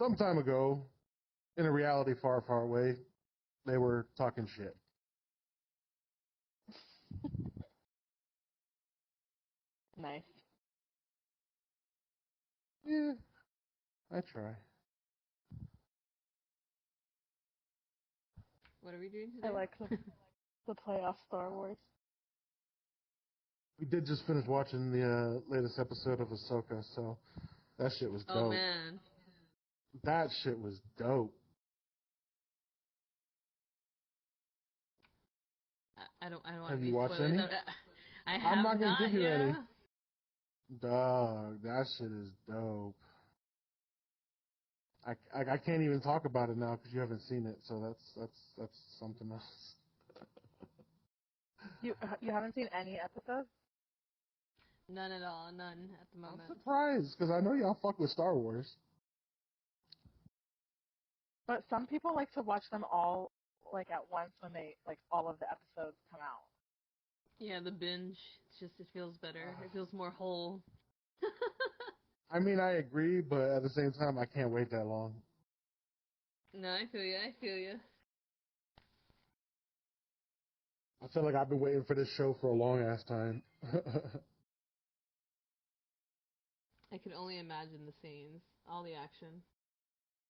some time ago, in a reality far, far away, they were talking shit. Nice. Yeah, I try. What are we doing today? I like the playoff Star Wars. We did just finish watching the latest episode of Ahsoka, so that shit was dope. Oh man, that shit was dope. I don't want Have to be you watched spoilers. any? I have I'm not gonna give you yeah. any. Dog, that shit is dope. I can't even talk about it now because you haven't seen it, so that's something else. You haven't seen any episodes? None at all. None at the moment. I'm surprised because I know y'all fuck with Star Wars. But some people like to watch them all like at once when they like all of the episodes come out. Yeah, the binge. It feels better. It feels more whole. I mean, I agree, but at the same time, I can't wait that long. No, I feel you. I feel you. I feel like I've been waiting for this show for a long ass time. I can only imagine the scenes, all the action.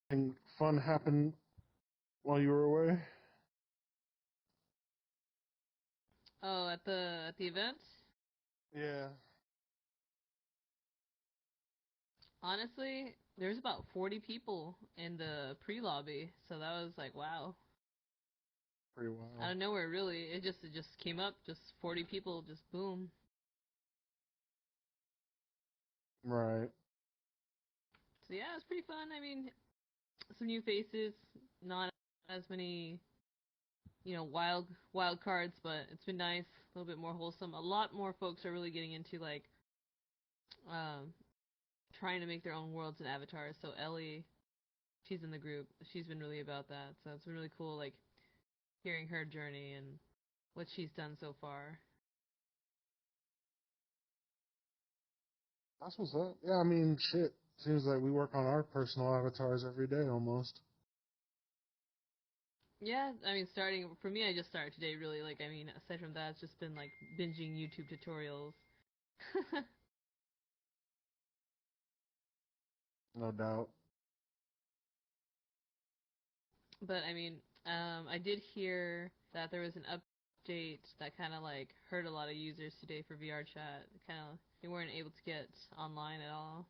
And fun happened while you were away? Oh, at the event? Yeah. Honestly, there's about 40 people in the pre-lobby, so that was like, wow. Pretty wild. Out of nowhere, really. It just came up, just 40 people, just boom. Right. So yeah, it was pretty fun. I mean, some new faces, not as many, wild cards, but it's been nice, a little bit more wholesome. A lot more folks are really getting into like, trying to make their own worlds and avatars. So Ellie, she's in the group. She's been really about that. So it's been really cool, like hearing her journey and what she's done so far. That's what's up. Yeah, I mean, shit. Seems like we work on our personal avatars every day almost. Yeah, I mean, starting for me, I just started today. Really, like, I mean, aside from that, it's just been like binging YouTube tutorials. No doubt. But I mean, I did hear that there was an update that kind of like hurt a lot of users today for VR chat. They weren't able to get online at all.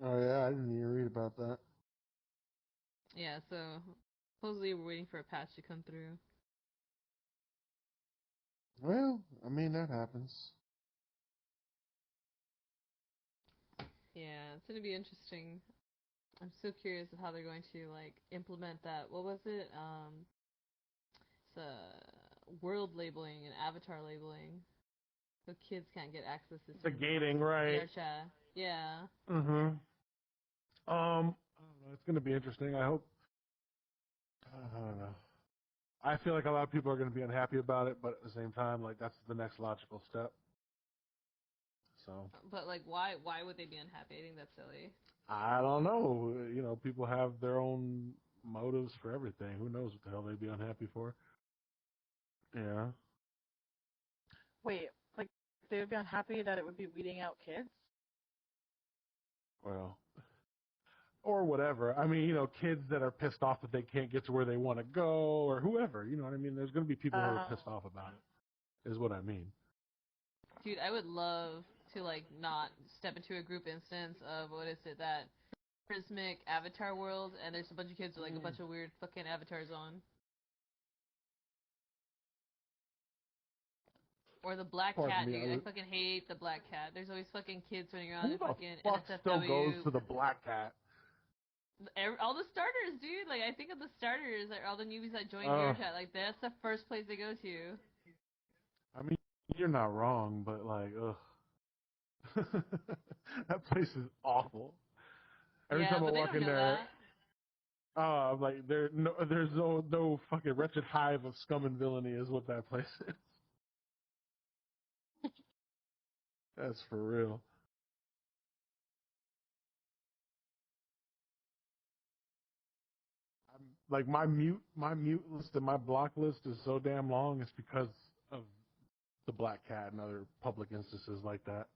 Oh yeah, I didn't even read about that. Yeah, so supposedly we're waiting for a patch to come through. Well, I mean that happens. Yeah, it's gonna be interesting. I'm so curious of how they're going to like implement that. What was it? It's world labeling and avatar labeling, so kids can't get access to The gating, right? VR chat. Yeah. Mm-hmm. I don't know. It's gonna be interesting. I hope. I don't know. I feel like a lot of people are gonna be unhappy about it, but at the same time, like that's the next logical step. So. But like, why would they be unhappy? I think that's silly. I don't know. You know, people have their own motives for everything. Who knows what the hell they'd be unhappy for? Yeah. Wait, like they would be unhappy that it would be weeding out kids? Well, or whatever. I mean, you know, kids that are pissed off that they can't get to where they want to go, or whoever. You know what I mean? There's going to be people who are pissed off about it. Is what I mean. Dude, I would love to like not step into a group instance of what is it, that prismic avatar world, and there's a bunch of kids with like a bunch of weird fucking avatars on. Or the black cat, dude. I fucking hate the black cat. There's always fucking kids running around in fucking Fuck NSFW. still goes to the black cat. All the starters, dude. Like, I think of the starters, like all the newbies that join VRChat, like that's the first place they go to. I mean, you're not wrong, but like, ugh. That place is awful. Every time I walk in there, like there's no fucking wretched hive of scum and villainy is what that place is. That's for real. Like my mute list and my block list is so damn long. It's because of the Black Cat and other public instances like that.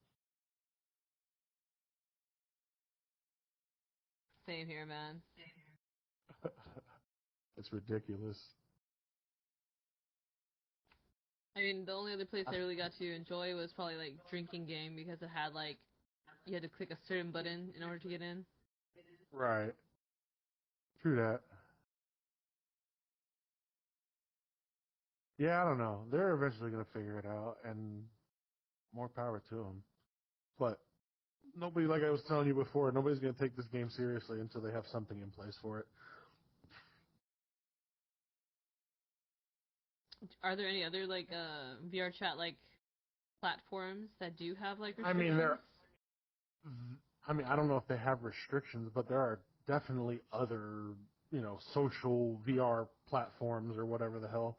Same here, man. It's ridiculous. I mean, the only other place I really got to enjoy was probably like drinking game because it had like you had to click a certain button in order to get in. Right. True that. Yeah, I don't know. They're eventually gonna figure it out, and more power to them. But nobody, like I was telling you before, nobody's gonna take this game seriously until they have something in place for it. Are there any other like VR chat like platforms that do have like I restrictions? mean, I don't know if they have restrictions, but there are definitely other, social VR platforms or whatever the hell.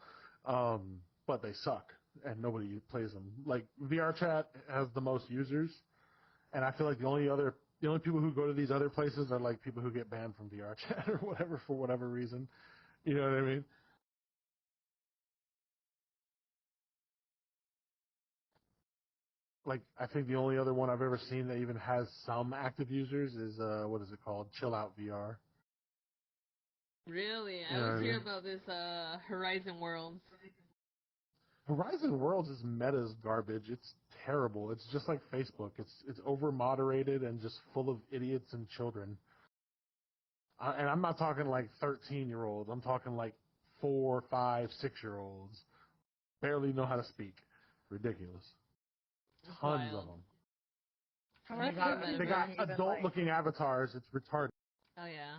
But they suck and nobody plays them. Like VR chat has the most users, and I feel like the only people who go to these other places are like people who get banned from VR chat or whatever for whatever reason. You know what I mean? Like I think the only other one I've ever seen that even has some active users is what is it called? Chill Out VR. Really? You I know what always I hear mean? about this Horizon Worlds. Horizon Worlds is meta's garbage. It's terrible. It's just like Facebook. It's over moderated and just full of idiots and children. And I'm not talking like 13-year-olds. I'm talking like 4, 5, 6-year-olds. Barely know how to speak. Ridiculous. It's Tons of wild. them. How And much The they metaverse. got even adult-looking avatars. It's retarded. Oh yeah.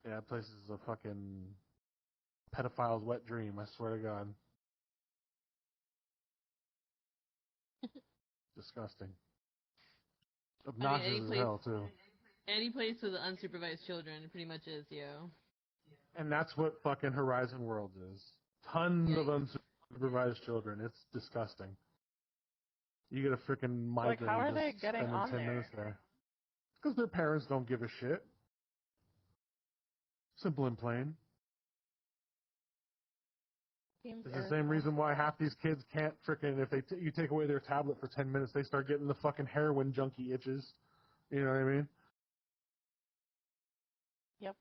Yeah, that place is a fucking pedophile's wet dream. I swear to God. Disgusting. I mean, Obnoxious as hell too. any place with unsupervised children pretty much is, yo. And that's what fucking Horizon Worlds is. Tons of Yikes. unsupervised children. It's disgusting. You get a freaking like, how migraine are just they getting spending on 10 there? minutes there. Because their parents don't give a shit. Simple and plain. Seems It's the same reason why irresponsible. half these kids can't freaking, if you take away their tablet for 10 minutes, they start getting the fucking heroin junkie itches. You know what I mean? Yep.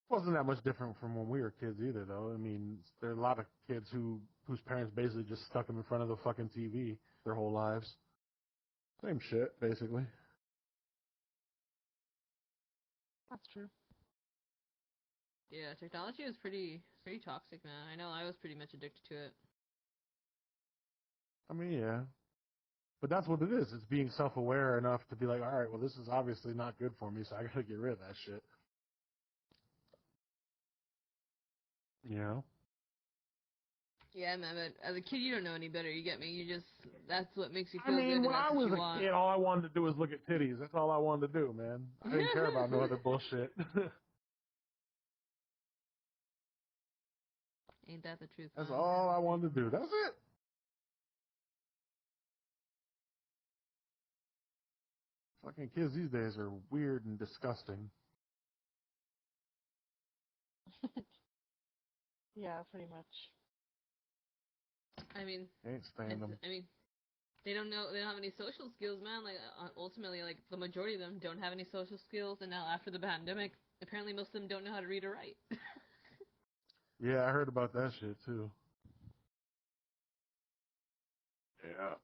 Wasn't that much different from when we were kids either, though. I mean, there are a lot of kids whose parents basically just stuck them in front of the fucking TV their whole lives. Same shit, basically. That's true. Yeah, technology is pretty toxic, man. I know I was pretty much addicted to it. I mean, yeah. But that's what it is. It's being self-aware enough to be like, all right, well, this is obviously not good for me, so I gotta get rid of that shit. You know? Yeah, man, but as a kid, you don't know any better. You get me? That's what makes you I feel good, mean, and when that's I what was you a want. kid, all I wanted to do was look at titties. That's all I wanted to do, man. I didn't care about no other bullshit. Ain't that the truth, That's man? all I wanted to do. That's it. Fucking kids these days are weird and disgusting. Yeah, pretty much. I mean, Can't stand them. they don't know. They don't have any social skills, man. Like ultimately, like the majority of them don't have any social skills, and now after the pandemic, apparently most of them don't know how to read or write. Yeah, I heard about that shit too. Yeah.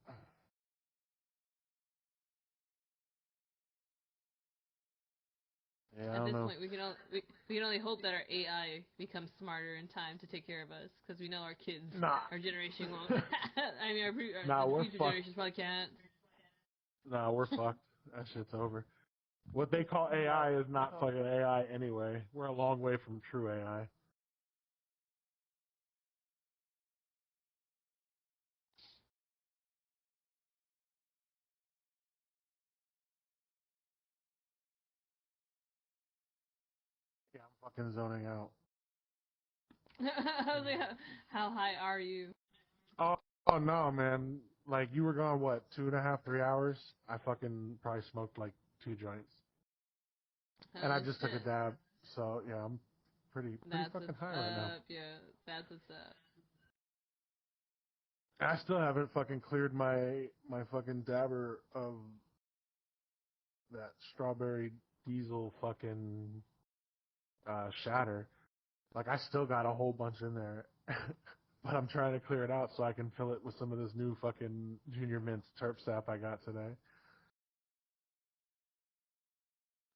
Yeah, I At don't this know. point, we can only hope that our AI becomes smarter in time to take care of us, because we know our kids, Nah. our generation won't. I mean, Nah, the we're future fucked. generations probably can't. Nah, we're fucked. That shit's over. What they call AI is not Oh. fucking AI anyway. We're a long way from true AI. Yeah, I'm fucking zoning out. I was like, how high are you? Oh, oh no, man. Like, you were gone, what, 2.5, 3 hours? I fucking probably smoked like 2 joints. And I just took a shit. dab, so yeah, I'm pretty That's fucking what's high right now. up, yeah. That's what's up. I still haven't fucking cleared my fucking dabber of that strawberry diesel fucking shatter. Like I still got a whole bunch in there, but I'm trying to clear it out so I can fill it with some of this new fucking Junior Mints terp sap I got today.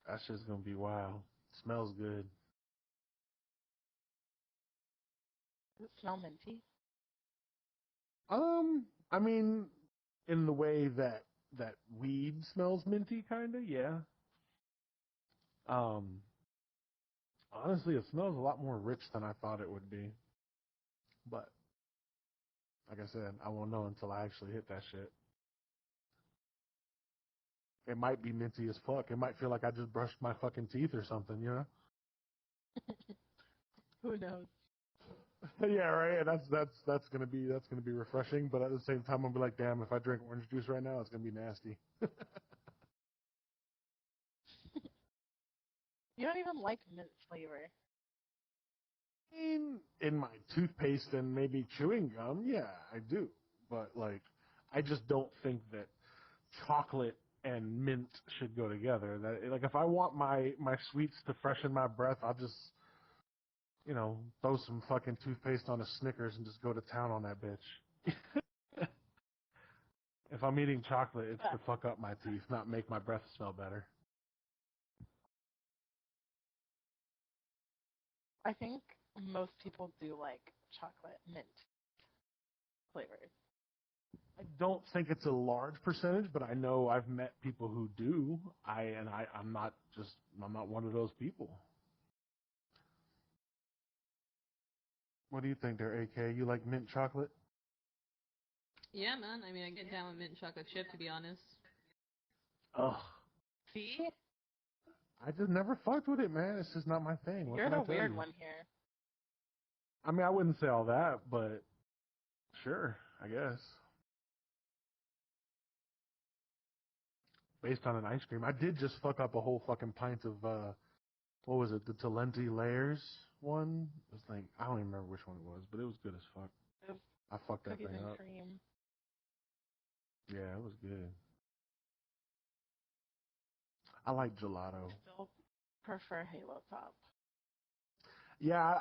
That shit's gonna be wild. Smells good. Does it smell minty? I mean, in the way that weed smells minty, kinda, yeah. Um, honestly, it smells a lot more rich than I thought it would be. But like I said, I won't know until I actually hit that shit. It might be minty as fuck. It might feel like I just brushed my fucking teeth or something, you know? Who knows? Yeah, right. And that's gonna be refreshing. But at the same time, I'll be like, damn, if I drink orange juice right now, it's gonna be nasty. You don't even like mint flavor. In my toothpaste and maybe chewing gum, yeah, I do. But like, I just don't think that chocolate and mint should go together. That like, if I want my sweets to freshen my breath, I'll just throw some fucking toothpaste on a Snickers and just go to town on that bitch. If I'm eating chocolate, it's to fuck up my teeth, not make my breath smell better. I think most people do like chocolate mint flavored. I don't think it's a large percentage, but I know I've met people who do. I'm not one of those people. What do you think there, AK? You like mint chocolate? Yeah, man. I mean, I get down with mint chocolate chip, to be honest. Ugh. See? I just never fucked with it, man. It's just not my thing. What You're can I the tell weird you? one here. I mean, I wouldn't say all that, but sure, I guess. Based on an ice cream. I did just fuck up a whole fucking pint of what was it? The Talenti Layers one? It was like I don't even remember which one it was, but it was good as fuck. I fucked that Cookies thing and up. cream. Yeah, it was good. I like gelato. Still prefer Halo Top. Yeah,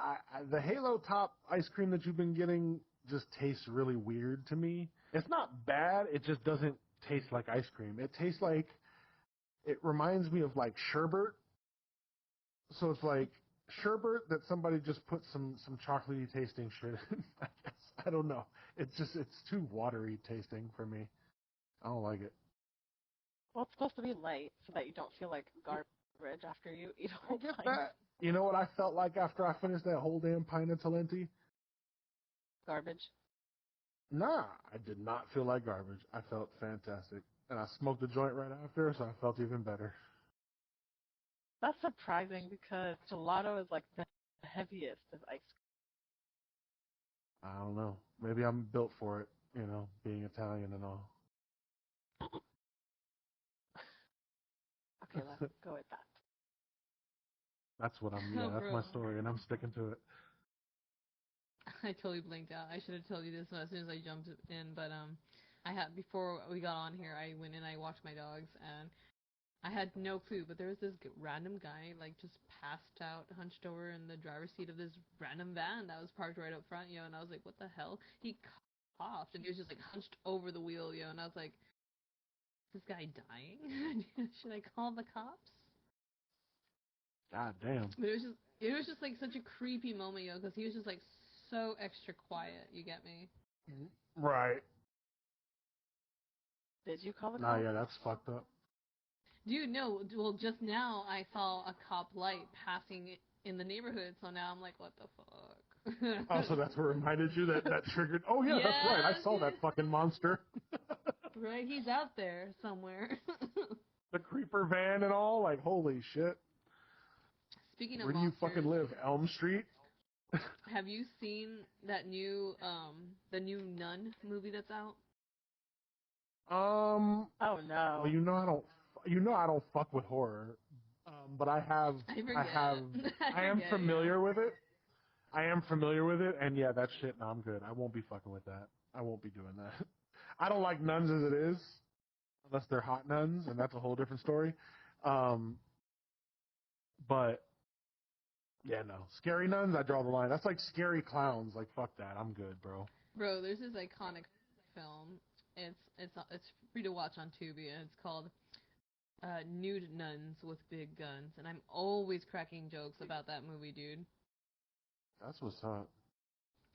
the Halo Top ice cream that you've been getting just tastes really weird to me. It's not bad, it just doesn't taste like ice cream. It tastes like, it reminds me of like sherbet. So it's like sherbet that somebody just put some chocolatey tasting shit in. I guess. I don't know. It's too watery tasting for me. I don't like it. Well, it's supposed to be light so that you don't feel like garbage after you eat a I whole get pint. that. You know what I felt like after I finished that whole damn pint of Talenti? Garbage. Nah, I did not feel like garbage. I felt fantastic. And I smoked a joint right after, so I felt even better. That's surprising because gelato is like the heaviest of ice I don't know. Maybe I'm built for it, being Italian and all. cream. Okay, let's go with that. Oh, that's bro. my story, and I'm sticking to it. I totally blinked out. I should have told you this as soon as I jumped in, but I had before we got on here. I went in, I walked my dogs, and I had no clue. But there was this random guy, like just passed out, hunched over in the driver's seat of this random van that was parked right up front, and I was like, what the hell? He coughed, and he was just like hunched over the wheel, and I was like, is this guy dying? Should I call the cops? God damn. But it was just like such a creepy moment, because he was just like so extra quiet. You get me? Right. Did you call the Nah, cops? yeah, that's fucked up. Dude, no. Well, just now I saw a cop light passing in the neighborhood, so now I'm like, what the fuck? Also, that's what reminded you that triggered. Oh yeah, that's right. I Yes, saw that fucking monster. right, he's out there somewhere. The creeper van and all. Like, holy shit. Speaking of Where do you fucking monsters, live? Elm Street? have you seen that new the new Nun movie that's out? Oh no. Well, I don't fuck with horror. but I am familiar with it. I am familiar with it, and yeah, that shit, no, I'm good. I won't be fucking with that. I won't be doing that. I don't like nuns as it is, unless they're hot nuns, and that's a whole different story. But, yeah, no. Scary nuns, I draw the line. That's like scary clowns. Like, fuck that. I'm good, bro. Bro, there's this iconic film. It's free to watch on Tubi, and it's called Nude Nuns with Big Guns, and I'm always cracking jokes about that movie, dude. That's what's up.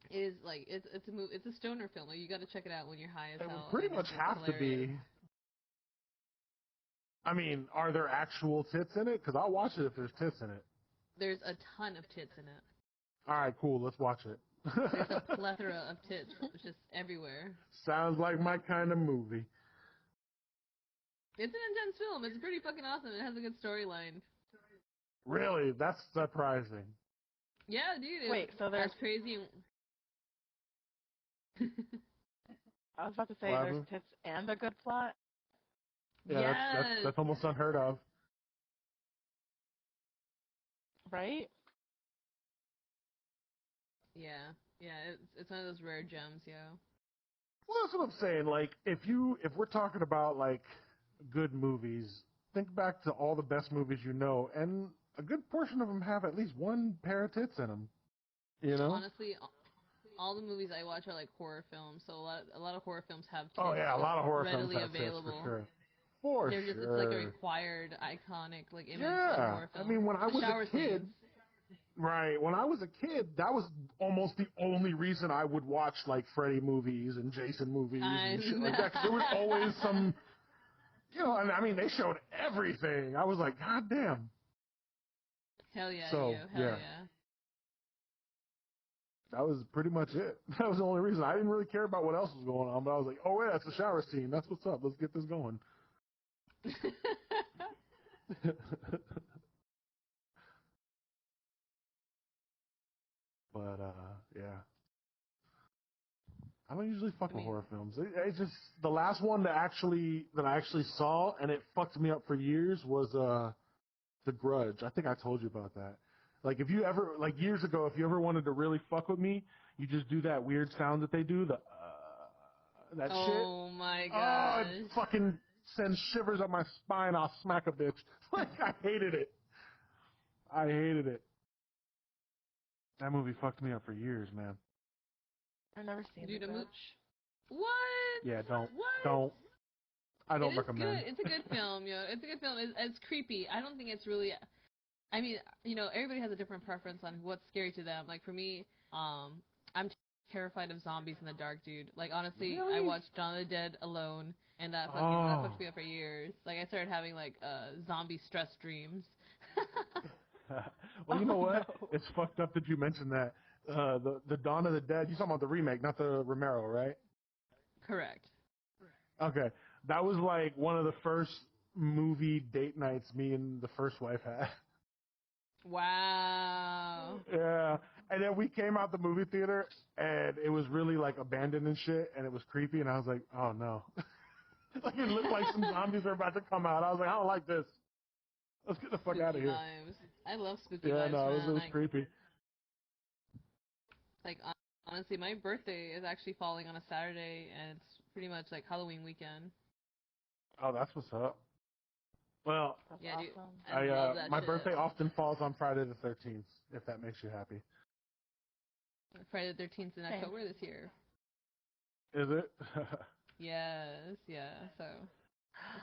It is like it's a stoner film. Like, you got to check it out when you're high as hell. It would pretty much have to be. I mean, are there actual tits in it? Because I'll watch it if there's tits in it. There's a ton of tits in it. All right, cool. Let's watch it. There's a plethora of tits just everywhere. Sounds like my kind of movie. It's an intense film. It's pretty fucking awesome. It has a good storyline. Really? That's surprising. Yeah, dude. Wait, so there's crazy. I was about to say there's tits and a good plot. Yeah, yes. that's almost unheard of. Right? Yeah, it's one of those rare gems, yo. Well, that's what I'm saying. Like, if we're talking about like good movies, think back to all the best movies you know, and a good portion of them have at least one pair of tits in them. You know? Honestly, all the movies I watch are like horror films, so a lot of horror films have tits. Oh yeah, a lot of horror readily films have available. tits for sure. It's like a required, iconic like image of horror film. I mean, when I was a kid, right? When I was a kid, that was almost the only reason I would watch like Freddy movies and Jason movies and shit like that. 'Cause there was always some, and I mean, they showed everything. I was like, God damn. Hell yeah, so, hell yeah. That was pretty much it. That was the only reason. I didn't really care about what else was going on, but I was like, oh yeah, it's a shower scene. That's what's up. Let's get this going. But yeah, I don't usually fuck with horror films. It's just the last one that I actually saw, and it fucked me up for years, was The Grudge. I think I told you about that. Like, if you ever, like years ago, if you ever wanted to really fuck with me, you just do that weird sound that they do, that shit. Oh my god. Oh, it fucking sends shivers up my spine. I'll smack a bitch. Like, I hated it. That movie fucked me up for years, man. I've never seen it. What? Yeah, don't. What? Don't. I don't recommend. It's a good film, yo. It's a good film. It's creepy. I don't think it's really. I mean, everybody has a different preference on what's scary to them. Like, for me, I'm terrified of zombies in the dark, dude. Like, honestly, really? I watched Dawn of the Dead alone, and that fucked me up for years. Like, I started having like zombie stress dreams. Well, you know what? No. It's fucked up that you mentioned that. The Dawn of the Dead. You're talking about the remake, not the Romero, right? Correct. Okay, that was like one of the first movie date nights me and the first wife had. Wow. Yeah, and then we came out the movie theater, and it was really like abandoned and shit, and it was creepy, and I was like, oh no. Like, it looked like some zombies were about to come out. I was like, I don't like this. Let's get the fuck out of here. Vibes. I love spooky vibes. Yeah, no, it was creepy. Like, honestly, my birthday is actually falling on a Saturday, and it's pretty much like Halloween weekend. Oh, that's what's up. Well, yeah, dude, my birthday often falls on Friday the 13th, if that makes you happy. Friday the 13th in October this year. Is it? Yes, yeah. So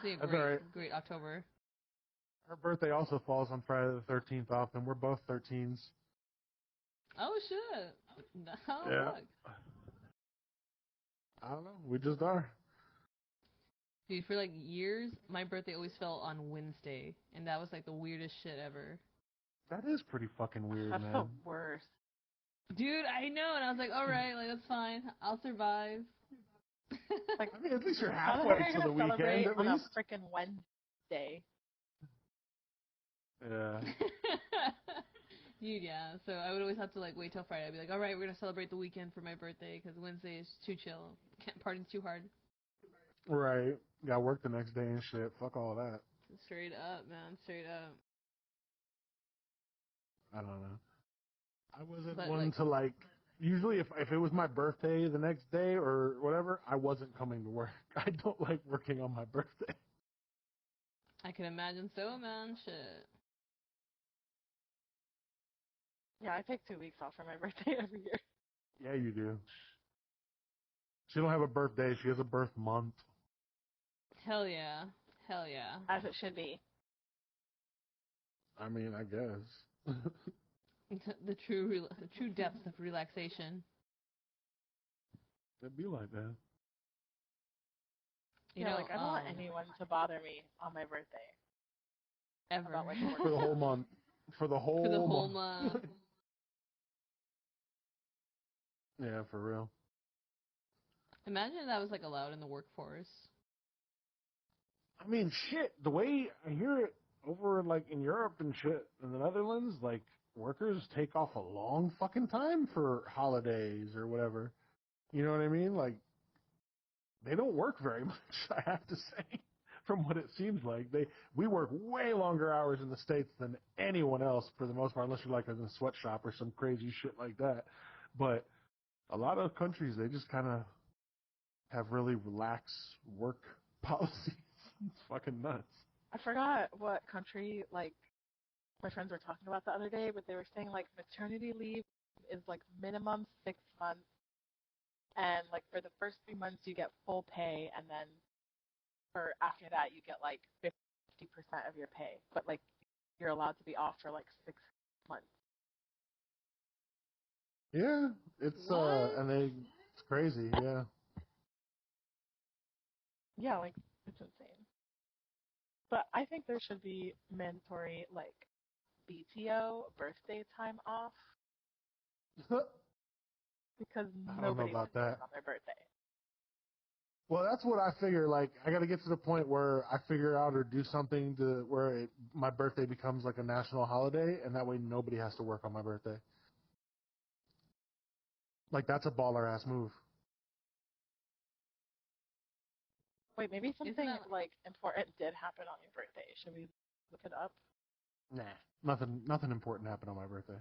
it's a great October. Her birthday also falls on Friday the 13th often. We're both 13s. Oh shit! Oh, yeah. Look. I don't know. We just are. Dude, for like years, my birthday always fell on Wednesday, and that was like the weirdest shit ever. That is pretty fucking weird, That's man. the worst. Dude, I know, and I was like, all right, like that's fine, I'll survive. Like, I mean, at least you're halfway to the weekend. At on least a freaking Wednesday. Yeah. Dude, yeah. So I would always have to like wait till Friday. I'd be like, all right, we're gonna celebrate the weekend for my birthday because Wednesday is too chill. Can't party too hard. Right. Got work the next day and shit. Fuck all that. Straight up, man. Straight up. I don't know. I wasn't But one like, to like. Usually, if it was my birthday the next day or whatever, I wasn't coming to work. I don't like working on my birthday. I can imagine so, man. Shit. Yeah, I take 2 weeks off for my birthday every year. Yeah, you do. She don't have a birthday. She has a birth month. Hell yeah. Hell yeah. As it should be. I mean, I guess. The true depth of relaxation. It'd be like that. You Yeah, know, like I don't want anyone to bother me on my birthday. ever. About like For the work. whole month. For the For the whole whole month. month. Yeah, for real. Imagine if that was like allowed in the workforce. I mean, shit. The way I hear it over like in Europe and shit in the Netherlands, like workers take off a long fucking time for holidays or whatever. You know what I mean? Like they don't work very much. I have to say, from what it seems like, we work way longer hours in the States than anyone else for the most part, unless you're like in a sweatshop or some crazy shit like that. But a lot of countries, they just kind of have really relaxed work policies. It's fucking nuts. I forgot what country like my friends were talking about the other day, but they were saying like maternity leave is like minimum 6 months, and like for the first 3 months you get full pay, and then for after that you get like 50% of your pay, but like you're allowed to be off for like 6 months. Yeah, it's What? it's crazy. Yeah, Yeah, like it's insane. But I think there should be mandatory like BTO birthday time off because I don't know nobody about wants to work that. on their birthday. Well, that's what I figure. Like, I got to get to the point where I figure out or do something to where my birthday becomes like a national holiday, and that way nobody has to work on my birthday. Like, that's a baller ass move. Wait, maybe Isn't something that like important did happen on your birthday. Should we look it up? Nah, nothing important happened on my birthday.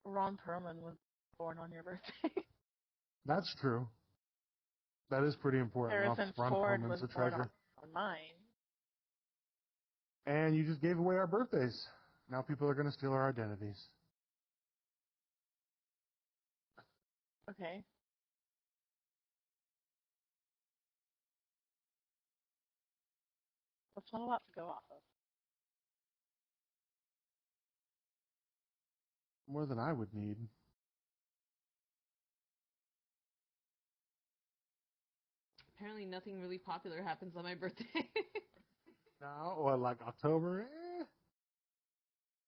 Ron Perlman was born on your birthday. That's true. That is pretty important. Harrison Ron Ford was Perlman's a born treasure. on mine. And you just gave away our birthdays. Now people are going to steal our identities. Okay. That's not a lot to go off of. More than I would need. apparently nothing really popular happens on my birthday? No, or like October.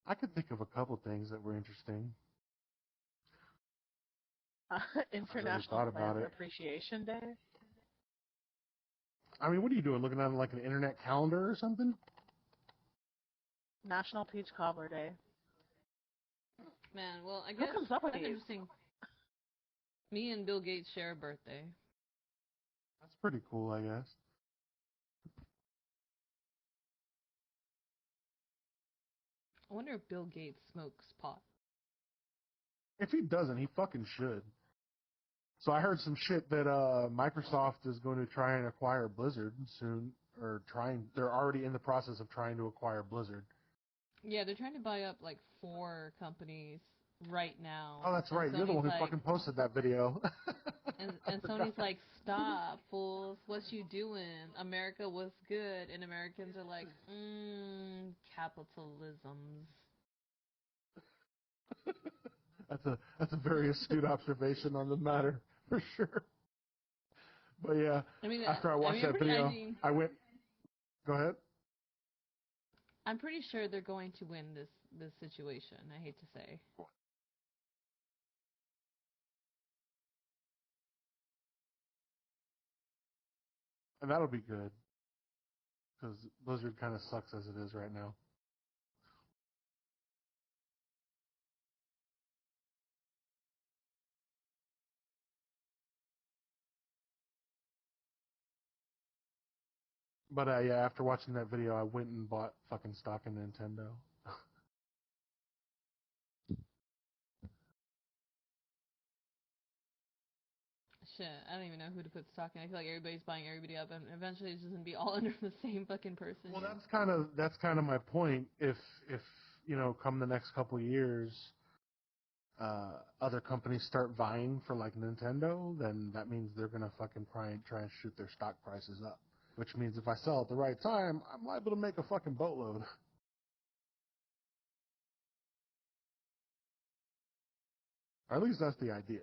I could think of a couple things that were interesting. I really International thought about Plant it. Appreciation Day. I mean, what are you doing? Looking at like an internet calendar or something? National Peach Cobbler Day. Man, well, I Who guess comes up with that's these? interesting. Me and Bill Gates share a birthday. That's pretty cool, I guess. I wonder if Bill Gates smokes pot. If he doesn't, he fucking should. So I heard some shit that Microsoft is going to try and acquire Blizzard soon, or they're already in the process of trying to acquire Blizzard. Yeah, they're trying to buy up like 4 companies right now. Oh, that's And right. You're the Sony's one who like, fucking posted that video. I and forgot. Sony's like, stop, fools. What you doing? America was good, and Americans are like, capitalisms. That's a very astute observation on the matter for sure. But yeah, I mean, after I watched that video, I went. Go ahead. I'm pretty sure they're going to win this situation. I hate to say. And that'll be good because Blizzard kind of sucks as it is right now. But yeah, after watching that video, I went and bought fucking stock in Nintendo. shit, I don't even know who to put stock in. I feel like everybody's buying everybody up, and eventually it's just gonna be all under the same fucking person. Well, that's kind of my point. If come the next couple years, other companies start vying for like Nintendo, then that means they're gonna fucking try and shoot their stock prices up. Which means if I sell at the right time, I'm liable to make a fucking boatload. Or at least that's the idea.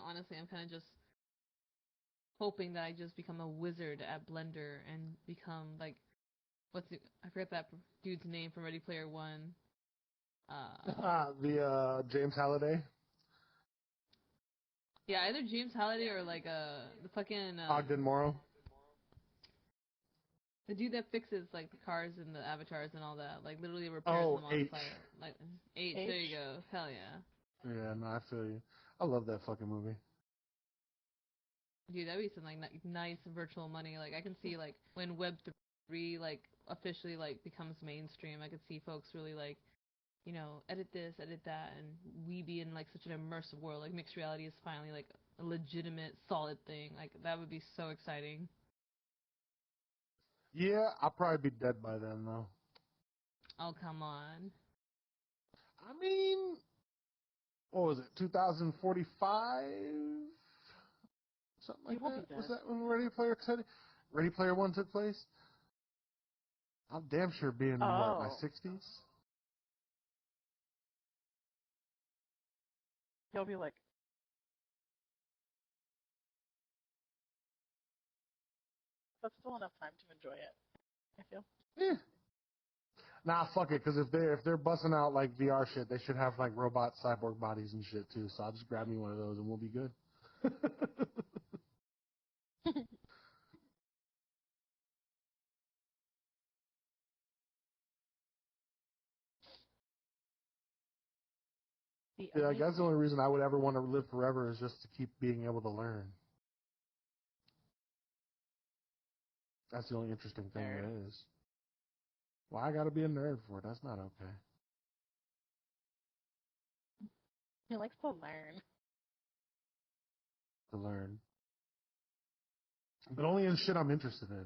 Honestly, I'm kind of just hoping that I just become a wizard at Blender and become like, I forget that dude's name from Ready Player One. The James Halliday. Yeah, either James Halliday or like the fucking Ogden Morrow. The dude that fixes like the cars and the avatars and all that, like literally repairs them on H. site. Like H, there you go. Hell yeah. Yeah, no, I feel you. I love that fucking movie. Dude, that'd be some like nice virtual money. Like I can see like when Web3 like officially like becomes mainstream, I could see folks really like, edit this, edit that, and we be in like such an immersive world. Like mixed reality is finally like a legitimate, solid thing. Like that would be so exciting. Yeah, I'll probably be dead by then though. Oh come on. I mean, what was it? 2045? Something like that. Was that when Ready Player One took place? I'm damn sure being in my 60s. He'll be like, that's still enough time to enjoy it, I feel. Yeah. Nah, fuck it, because if they're busting out like VR shit, they should have like robot cyborg bodies and shit too. So I'll just grab me one of those and we'll be good. Yeah, I guess the only reason I would ever want to live forever is just to keep being able to learn. That's the only interesting thing there is. Why I gotta be a nerd for it? That's not okay. He likes to learn. To learn. But only in shit I'm interested in.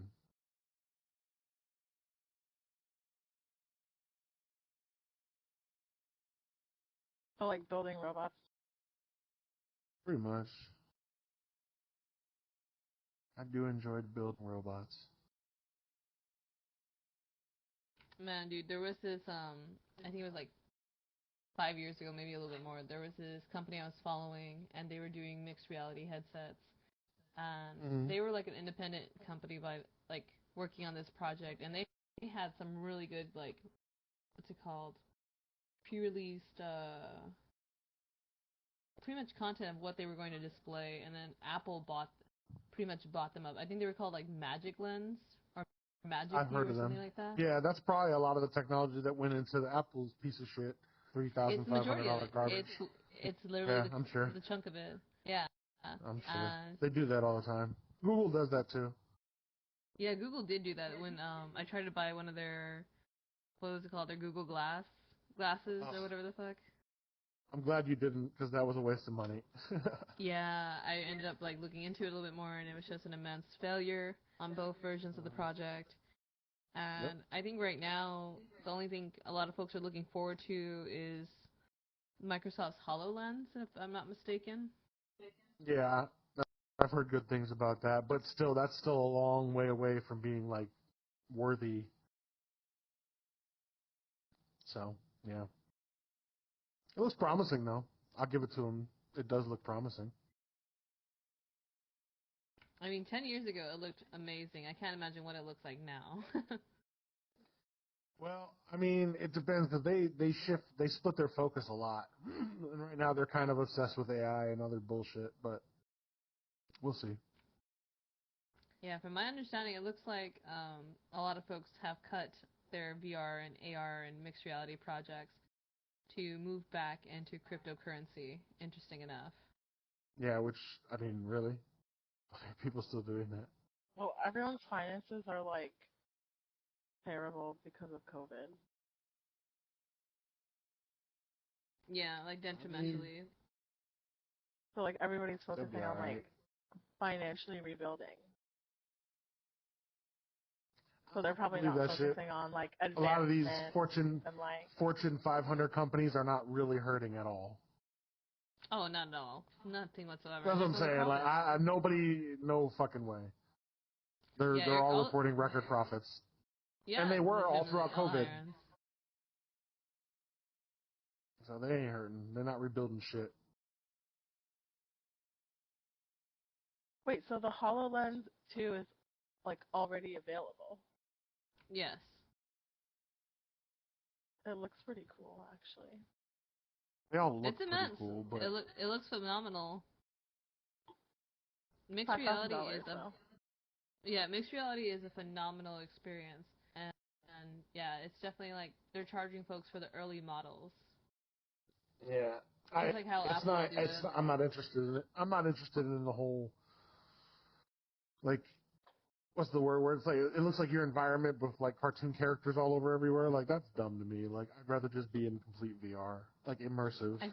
So like building robots? Pretty much. I do enjoy building robots. Man, dude, there was this I think it was like 5 years ago, maybe a little bit more. There was this company I was following, and they were doing mixed reality headsets, and they were like an independent company by like working on this project, and they had some really good like, what's it called, pre-released pretty much content of what they were going to display, and then Apple pretty much bought them up. I think they were called like Magic Lens or Magic I've heard or of something them. like that. Yeah, that's probably a lot of the technology that went into the Apple's piece of shit. $3,500 garbage. It's literally I'm sure. the chunk of it. Yeah. I'm sure. They do that all the time. Google does that too. Yeah, Google did do that when I tried to buy one of their, what was it called, their Google glasses or whatever the fuck. I'm glad you didn't, because that was a waste of money. Yeah, I ended up like looking into it a little bit more, and it was just an immense failure on both versions of the project. And I think right now the only thing a lot of folks are looking forward to is Microsoft's HoloLens, if I'm not mistaken. Yeah, I've heard good things about that, but still, that's still a long way away from being like worthy. So yeah, it looks promising though. I'll give it to him. It does look promising. I mean, 10 years ago it looked amazing. I can't imagine what it looks like now. Well, I mean, it depends because they split their focus a lot, and right now they're kind of obsessed with AI and other bullshit. But we'll see. Yeah, from my understanding, it looks like a lot of folks have cut their VR and AR and mixed reality projects to move back into cryptocurrency. Interesting enough. Yeah, which I mean, really, people still doing that? Well, everyone's finances are like terrible because of COVID. Yeah, like detrimentally. So like everybody's they'll be focusing on like alright. financially rebuilding. So they're I probably believe not that shit. focusing on like A lot of these advancement and like Fortune 500 companies are not really hurting at all. Oh, not at all. Nothing whatsoever. That's And what that's I'm what we saying. called Like, it. nobody, no fucking way. Yeah, They're all reporting record profits, and yeah, they were all legitimately throughout all COVID. irons. So they ain't hurting. They're not rebuilding shit. wait, so the HoloLens 2 is like already available. Yes. It looks pretty cool actually. They all look It's pretty immense. cool, but It looks phenomenal. Mixed $5,000 reality is a though. yeah, mixed reality is a phenomenal experience. And yeah, it's definitely like they're charging folks for the early models. yeah, Just like how Apple will do it. I'm not interested in it. I'm not interested in the whole, like, what's the word? Where it's like it looks like your environment with like cartoon characters all over everywhere. Like that's dumb to me. Like I'd rather just be in complete VR, like immersive. I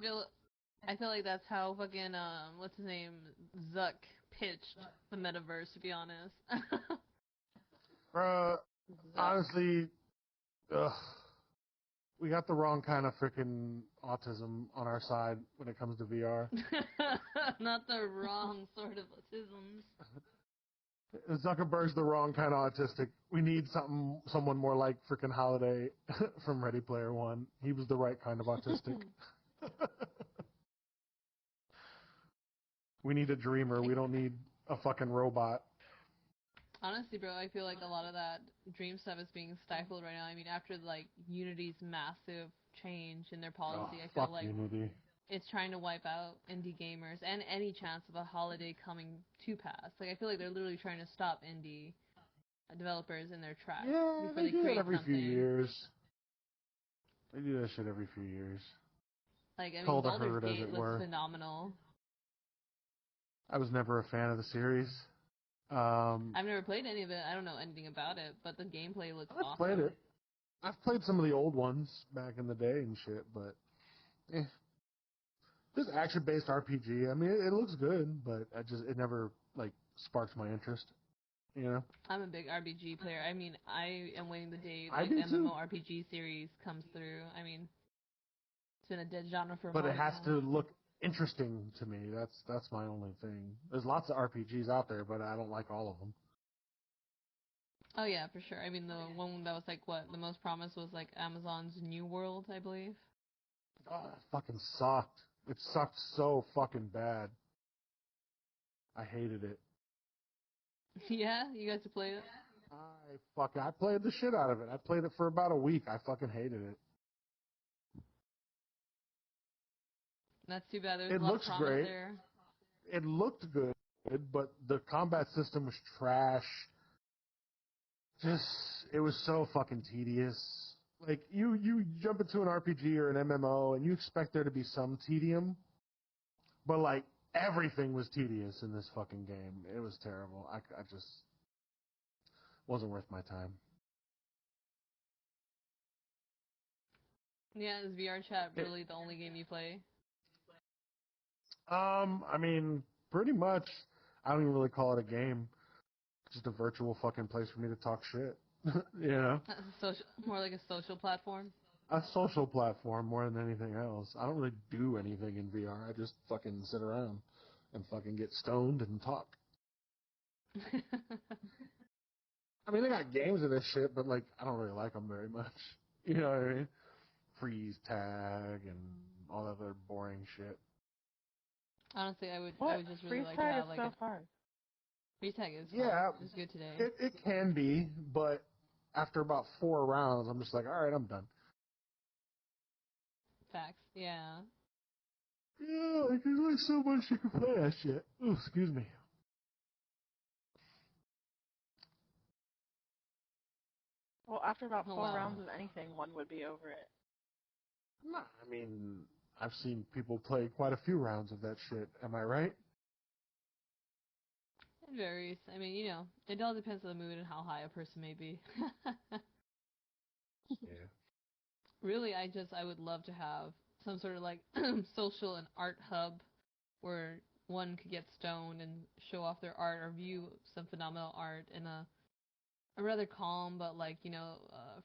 feel like that's how fucking what's his name, Zuck pitched the metaverse, to be honest. Honestly, ugh, we got the wrong kind of freaking autism on our side when it comes to VR. Not the wrong sort of autisms. Zuckerberg's the wrong kind of autistic. We need someone more like freaking Holiday from Ready Player One. He was the right kind of autistic. We need a dreamer. We don't need a fucking robot. Honestly, bro, I feel like a lot of that dream stuff is being stifled right now. I mean, after like Unity's massive change in their policy, I feel Fuck like Unity. it's trying to wipe out indie gamers and any chance of a holiday coming to pass. Like, I feel like they're literally trying to stop indie developers in their tracks Yeah, before they they do that create every few something. years. They do that shit every few years. Like, I mean, Call the Baldur's herd, as Gate it looks were. phenomenal. I was never a fan of the series. I've never played any of it. I don't know anything about it, but the gameplay looks I've played awesome. it. I've played some of the old ones back in the day and shit, but this action-based RPG. I mean, it looks good, but it never like sparks my interest. You know, I'm a big RPG player. I mean, I am waiting the day I like the do too. MMORPG series comes through. I mean, it's been a dead genre for a But it moment has now. to look interesting to me. That's my only thing. There's lots of RPGs out there, but I don't like all of them. Oh yeah, for sure. I mean, the one that was like what the most promised was like Amazon's New World, I believe. Oh, it fucking sucked. It sucked so fucking bad. I hated it. Yeah, you guys have played it. I played the shit out of it. I played it for about a week. I fucking hated it. That's too bad. There's a It lot of looks promise great. there. It looked good, but the combat system was trash. Just, it was so fucking tedious. Like, you jump into an RPG or an MMO and you expect there to be some tedium, but like, everything was tedious in this fucking game. It was terrible. I just, wasn't worth my time. Yeah, is VR chat really the only game you play? I mean, pretty much. I don't even really call it a game. It's just a virtual fucking place for me to talk shit. You know? Social, more like a social platform. A social platform more than anything else. I don't really do anything in VR. I just fucking sit around and fucking get stoned and talk. I mean, they got games of this shit, but like, I don't really like them very much. You know what I mean? Freeze tag and all that other boring shit. Honestly, I What? would just really Freeze like to tag is have like so a hard. free tag is fun. Yeah, It's good today. it can be, but after about 4 rounds, I'm just like, all right, I'm done. Facts. Yeah. Yeah, like, there's only so much you can play that shit. Ooh, excuse me. Well, after about Oh 4 rounds wow. of anything, one would be over it. Nah, I mean, I've seen people play quite a few rounds of that shit. Am I right? It varies. I mean, it all depends on the mood and how high a person may be. Yeah. Really, I would love to have some sort of like social and art hub where one could get stoned and show off their art or view some phenomenal art in a rather calm but like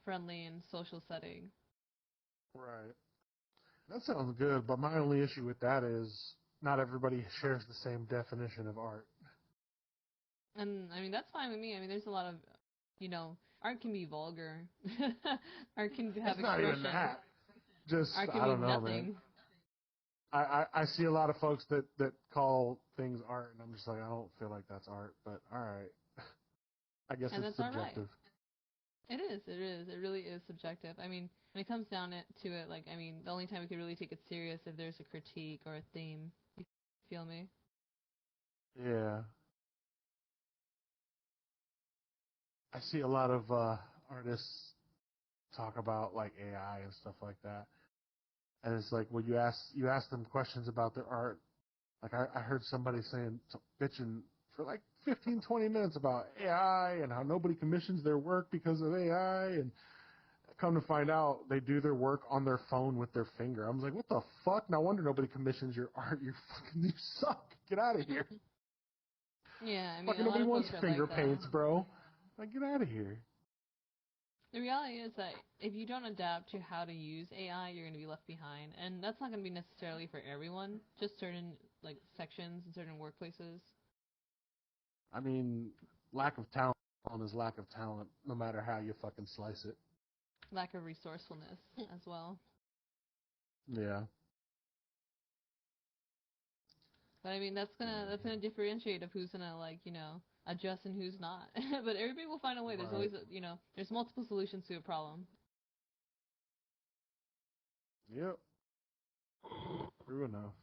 friendly and social setting. Right. That sounds good, but my only issue with that is not everybody shares the same definition of art. And I mean that's fine with me. I mean there's a lot of art can be vulgar. Art can have It's not expression. even that. Just Art can I don't mean know, nothing. man. I see a lot of folks that call things art, and I'm just like, I don't feel like that's art, but all right. I guess And it's that's all right. subjective. It is. It is. It really is subjective. I mean, when it comes down to it, like, I mean, the only time we could really take it serious if there's a critique or a theme. You feel me? Yeah. I see a lot of artists talk about like AI and stuff like that, and it's like when you ask them questions about their art. Like I heard somebody saying bitching for like 15, 20 minutes about AI and how nobody commissions their work because of AI, and come to find out they do their work on their phone with their finger. I was like, what the fuck? No wonder nobody commissions your art. You suck. Get out of here. Yeah, I mean, Fucking a lot nobody of wants folks are finger like that. paints, bro. Like, get out of here. The reality is that if you don't adapt to how to use AI, you're going to be left behind, and that's not going to be necessarily for everyone. Just certain like sections and certain workplaces. I mean, lack of talent is lack of talent, no matter how you fucking slice it. Lack of resourcefulness as well. Yeah. But I mean, that's gonna differentiate of who's gonna like adjust and who's not. But everybody will find a way. There's Right. always there's multiple solutions to a problem. Yep. True enough.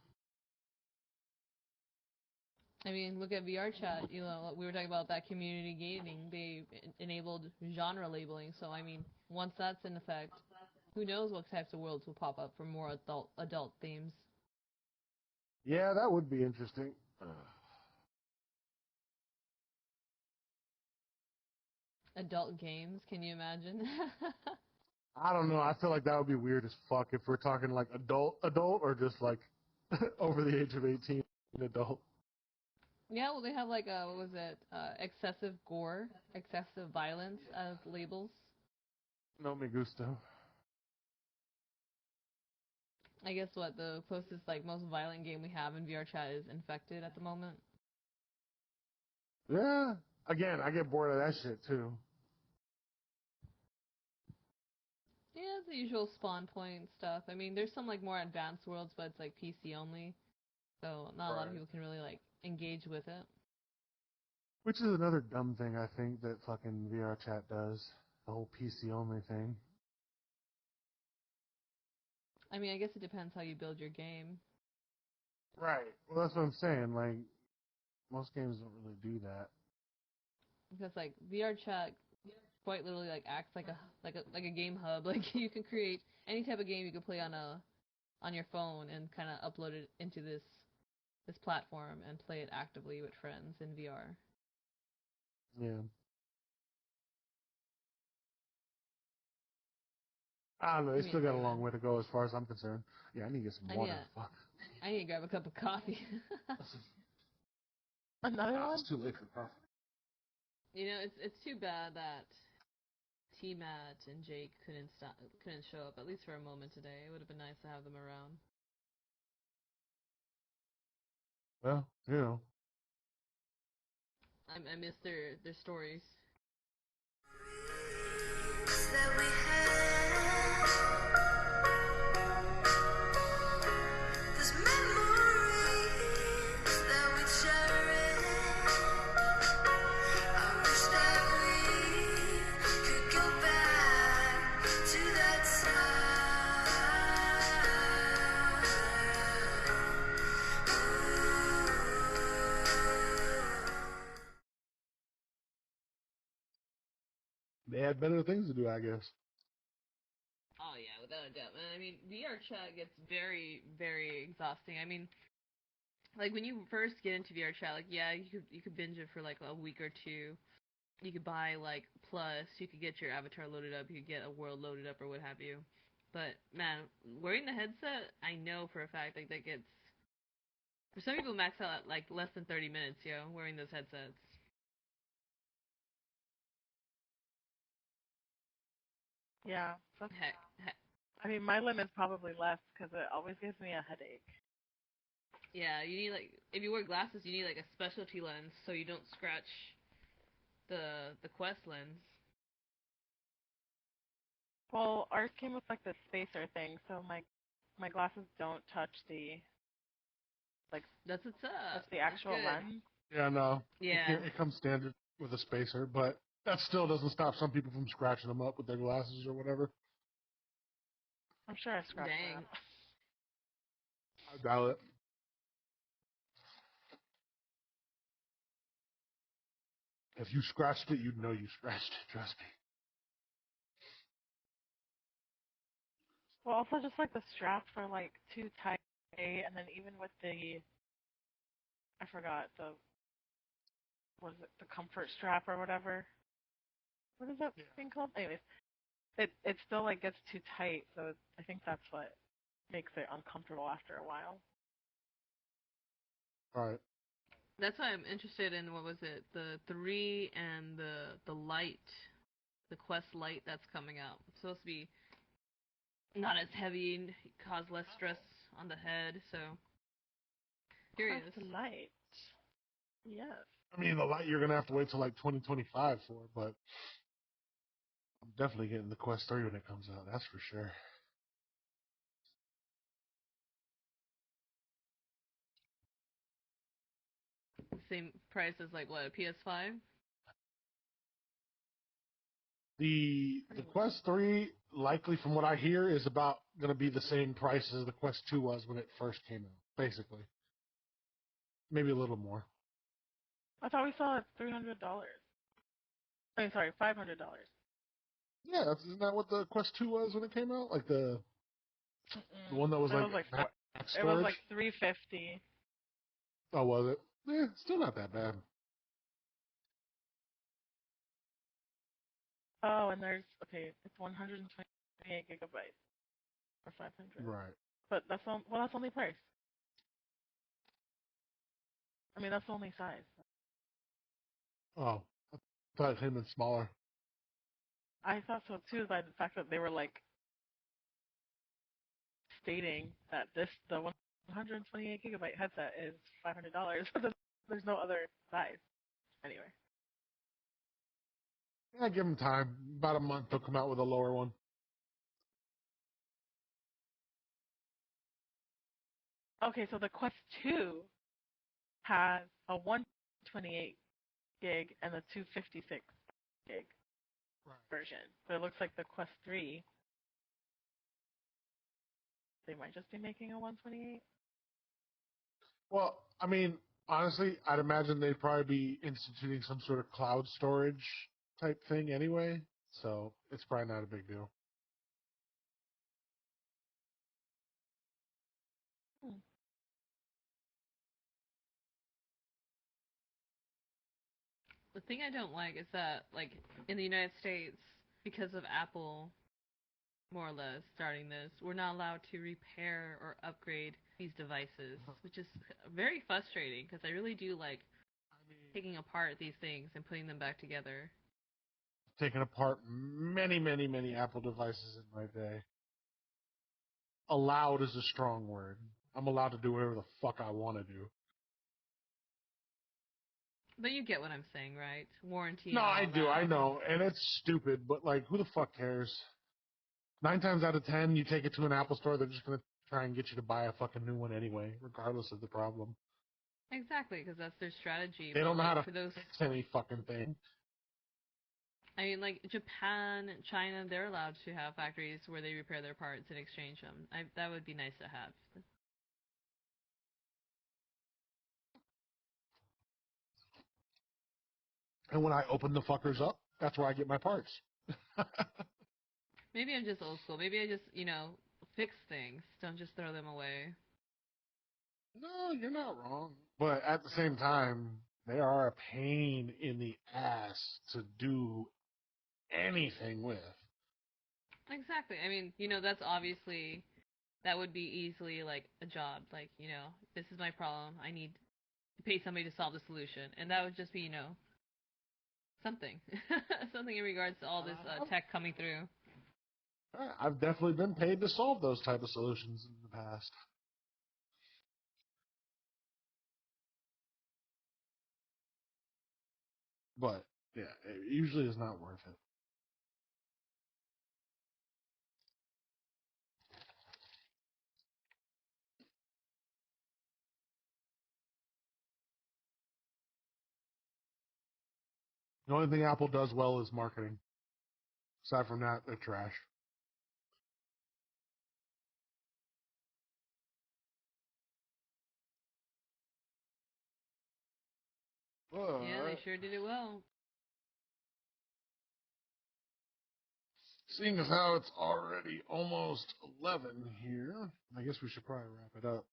I mean, look at VR chat. We were talking about that community gaming. They enabled genre labeling. So I mean, once that's in effect, who knows what types of worlds will pop up for more adult themes. Yeah, that would be interesting. Adult games, can you imagine? I don't know. I feel like that would be weird as fuck if we're talking like adult or just like over the age of 18 adult. Yeah, well, they have like what was it? Excessive gore, excessive violence as labels. No me gusto. I guess what the closest like most violent game we have in VR chat is Infected at the moment. Yeah. Again, I get bored of that shit too. Yeah, it's the usual spawn point stuff. I mean, there's some like more advanced worlds, but it's like PC only, so not a lot of Right. people can really like engage with it. Which is another dumb thing I think that fucking VR chat does. The whole PC only thing. I mean, I guess it depends how you build your game. Right. Well, that's what I'm saying. Like, most games don't really do that. Because like VR chat quite literally like acts like a game hub. Like you can create any type of game you can play on your phone and kind of upload it into this platform and play it actively with friends in VR. Yeah. I don't know. Give It's me a still got a second. long way to go as far as I'm concerned. Yeah, I need to get some I need water. to, Fuck. I need to grab a cup of coffee. Another one? It's too late for coffee. It's too bad that T Matt and Jake couldn't show up at least for a moment today. It would have been nice to have them around. Well, you know. I miss their stories. That we had, those memories that we cherish. I wish that we could go back to that time. They had better things to do, I guess. Oh yeah, without a doubt. I mean, VR chat gets very, very exhausting. I mean, Like when you first get into VR chat, like yeah, you could binge it for like a week or two. You could buy like Plus, you could get your avatar loaded up, you could get a world loaded up or what have you. But man, wearing the headset, I know for a fact like that gets for some people max out at like less than 30 minutes, wearing those headsets. Yeah. Heck. I mean, my limit's probably less because it always gives me a headache. Yeah, you need like if you wear glasses, you need like a specialty lens so you don't scratch the Quest lens. Well, ours came with like the spacer thing, so my glasses don't touch the like That's what's up. touch the That's actual good. lens. Yeah, no. Yeah. It comes standard with a spacer, but that still doesn't stop some people from scratching them up with their glasses or whatever. I'm sure I scratched Dang. that. I doubt it. If you scratched it, you'd know you scratched it. Trust me. Well, also just like the straps are like too tight, and then even with I forgot was it the comfort strap or whatever? What is that thing called? Anyways, it still like gets too tight, so I think that's what makes it uncomfortable after a while. All right. That's why I'm interested in what was it? The 3 and the light, the Quest Light that's coming out. It's supposed to be not as heavy and cause less stress on the head, so curious. Quest light. Yes. I mean, the light you're gonna have to wait till like 2025 for, but I'm definitely getting the Quest 3 when it comes out. That's for sure. Same price as like what, a PS5? The Quest 3, likely from what I hear, is about gonna be the same price as the Quest 2 was when it first came out, basically. Maybe a little more. I thought we saw it $300. I mean, sorry, $500. Yeah, isn't that what the Quest 2 was when it came out? Like the one that was It like was like max it was storage? like $350. Oh, was it? Yeah, still not that bad. Oh, and there's it's 128 gigabytes or 500. Right. But that's only price. I mean, that's the only size. Oh, I thought it came in smaller. I thought so too by the fact that they were like stating that the 128 gigabyte headset is $500. There's no other size. Anyway. Yeah, give them time. About a month, they'll come out with a lower one. Okay, so the Quest 2 has a 128 gig and a 256 gig Right. version. So it looks like the Quest 3, they might just be making a 128. Well, I mean, honestly, I'd imagine they'd probably be instituting some sort of cloud storage type thing anyway, so it's probably not a big deal. Hmm. The thing I don't like is that like in the United States, because of Apple more or less starting this, we're not allowed to repair or upgrade these devices, which is very frustrating because I really do like taking apart these things and putting them back together. Taken apart many, many, many Apple devices in my day. Allowed is a strong word. I'm allowed to do whatever the fuck I want to do. But you get what I'm saying, right? Warranty No, and I all do, I that. know, and it's stupid, but like, who the fuck cares? 9 times out of 10, you take it to an Apple store, they're just gonna try and get you to buy a fucking new one anyway, regardless of the problem. Exactly, because that's their strategy. They But don't know how like to for those, fix any fucking thing. I mean, like Japan, China, they're allowed to have factories where they repair their parts and exchange them. That would be nice to have. And when I open the fuckers up, that's where I get my parts. Maybe I'm just old school. Maybe I just, fix things. Don't just throw them away. No, you're not wrong. But at the same time, they are a pain in the ass to do anything with. Exactly. I mean, that's obviously that would be easily like a job. Like, this is my problem. I need to pay somebody to solve the solution, and that would just be, something, something in regards to all this tech coming through. I've definitely been paid to solve those type of solutions in the past. But yeah, it usually is not worth it. The only thing Apple does well is marketing. Aside from that, they're trash. Yeah, they But sure did it well. seeing as how it's already almost 11 here, I guess we should probably wrap it up.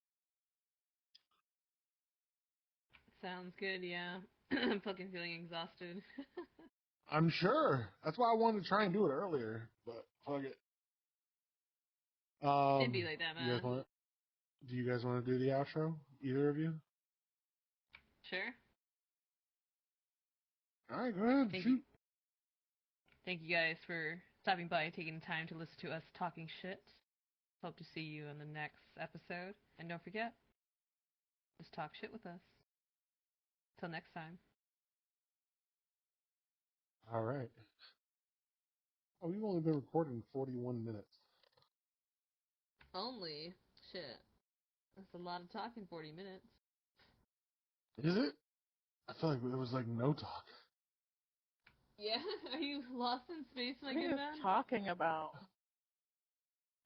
Sounds good, yeah. I'm fucking feeling exhausted. I'm sure. That's why I wanted to try and do it earlier, but fuck it. It'd be like that, You guys man. want? Do you guys want to do the outro? Either of you? Sure. All right, go ahead. Shoot. Thank you guys for stopping by and taking the time to listen to us talking shit. Hope to see you in the next episode. And don't forget, just talk shit with us. Till next time. All right. Oh, we've only been recording 41 minutes. Only? Shit. That's a lot of talking, 40 minutes. Is it? I feel like there was like no talk. Yeah? Are you lost in space, my What are good you man? talking about?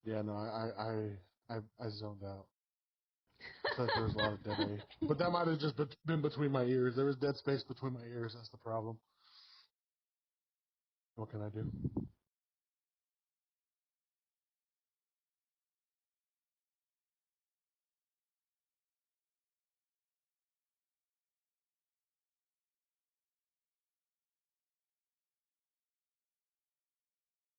Yeah, no, I zoned out. I feel like there was a lot of dead air. But that might have just been between my ears. There was dead space between my ears. That's the problem. What can I do?